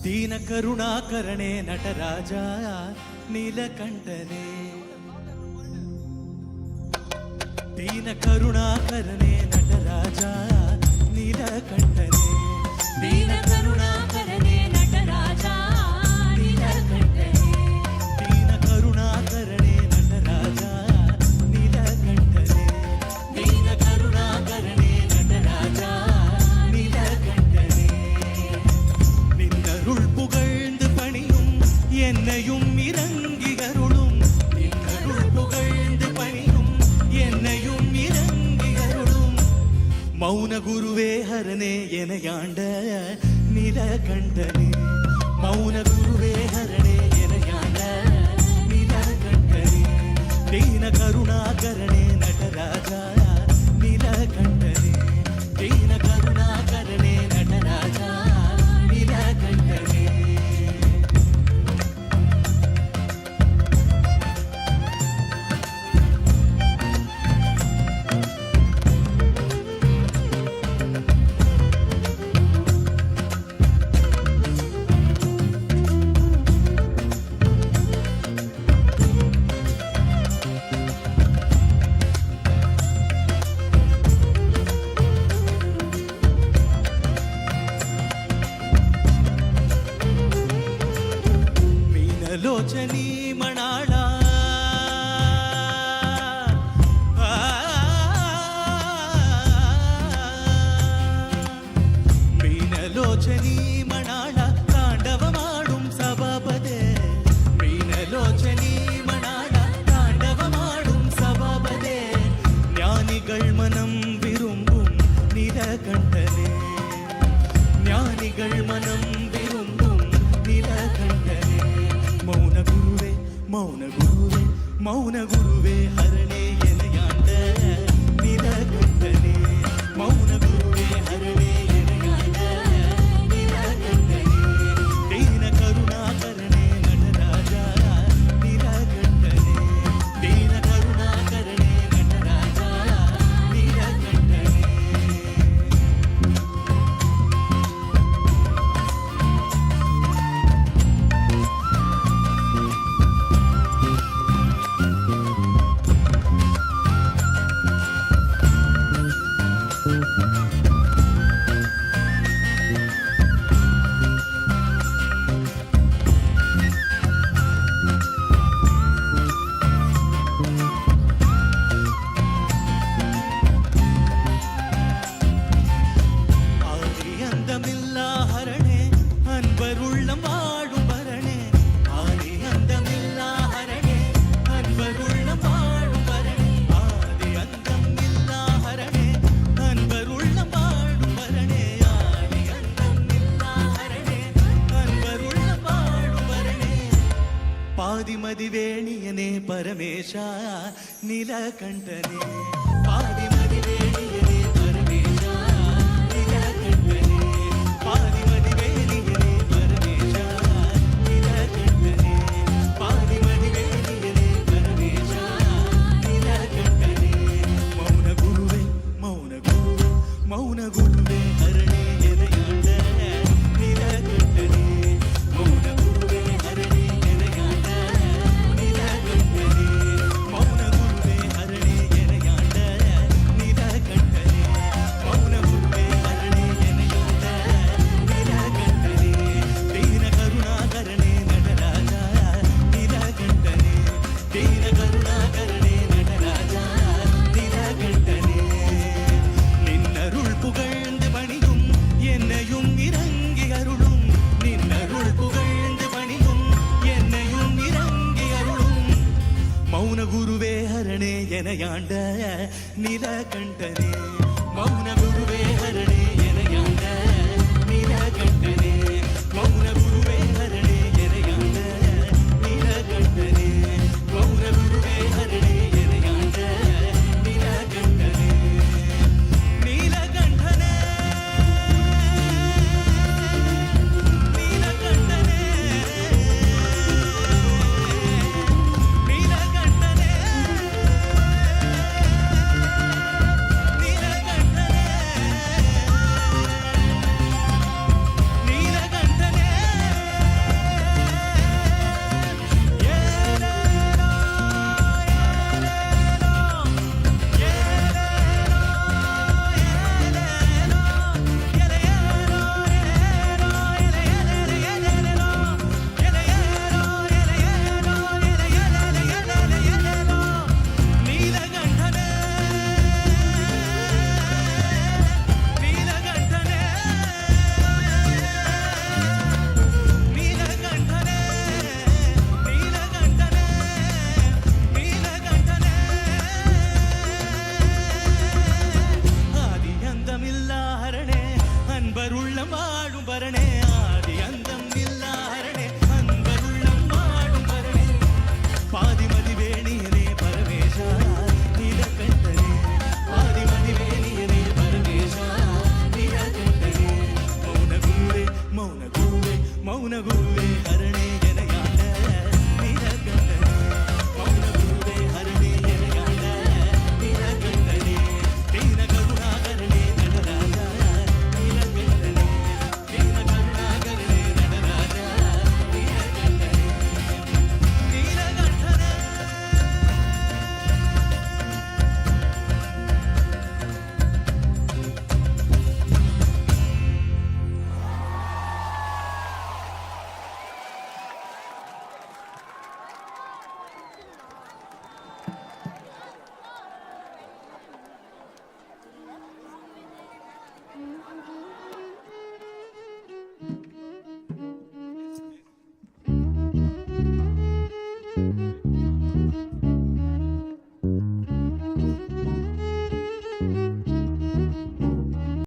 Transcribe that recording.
ದೀನ ಕರುಣಾಕರಣೆ ನಟರಾಜ ನೀಲಕಂಠನೆ ದೀನ ಕರುಣಾಕರಣೆ ನಟರಾಜ ನೀಲಕಂಠನೆ ದೀನ ಕರುಣಾಕರಣೆ ನಟರಾಜ ನೀಲಕಂಠನೆ ದೀನ ಕರುಣಾಕರಣೆ ನಟರಾಜ ನೀಲಕಂಠನೆ ದೀನ ಕರುಣಾಕರಣೆ ನಟರಾಜ நீலகண்டனே நின்னருள் புகழ்ந்து பணியும் என்னையும் இறங்கி அருளும் நின்னருள் புகழ்ந்து பணியும் என்னையும் இறங்கி அருளும் மௌன குருவே ஹரனே எனையாண்ட நீலகண்டனே மௌன குருவே ஹரனே எனையாண்ட நீலகண்டனே தீன கருணாகரணே நடராஜா நீலகண்டனே ದೀನ ಕರುಣಾಕರಣೆ ನಟರಾಜ ನೀಲಕಂಠನೆ ಲೋಚನಿ ಮಣಾಳ ಮೀನಲೋಚನಿ ಮಣಾಳ ತಾಂಡವ ಮಾಡುಂ ಸಭಾಪದೆ ಮೀನಲೋಚನಿ ಮಣಾಳ ತಾಂಡವ ಮಾಡುಂ ಸಭಾಪದೆ ஞானிகள் மனம் விரும்பும் நீலகண்டனே ஞானிகள் மனம் விரும்பும் நீலகண்டனே மௌன குருவே மௌன குருவே மௌன குருவே ஹரணே எனையாண்ட நீலகண்டனே மௌன குருவே ஹரணே எனையாண்ட நீலகண்டனே தீன கருணாகரணே நடராஜா நீலகண்டனே தீன கருணாகரணே நடராஜா நீலகண்டனே ಪಾದಿಮದಿವೇಣಿಯನೇ ಪರಮೇಶ ನೀಲಕಂಠನೆ ಪಾದಿಮದಿವೇಣಿಯನೇ ಪರಮೇಶ ನೀಲಕಂಠನೆ ಪಾದಿಮದಿವೇಣಿಯನೇ ಪರಮೇಶ ನೀಲಕಂಠನೆ ಪಾದಿಮದಿವೇಣಿಯನೇ ಪರಮೇಶ ನೀಲಕಂಠನೆ ಮೌನ ಗುರುವೆ ಮೌನ ಗುರುವೆ ಮೌನ ಗುರುವೆ ಹರಣೆ ಎನೆಯಾಡ ನೀಲಕಂಠನೆ ಮೌನ ಗುರುವೆ ಹರಣೆ ಗುರುವೇ ಹರಣೆ ಎನೆಯಾண்ட ನೀಲಕಂಠನೆ ಮೌನ ಗುರುವೇ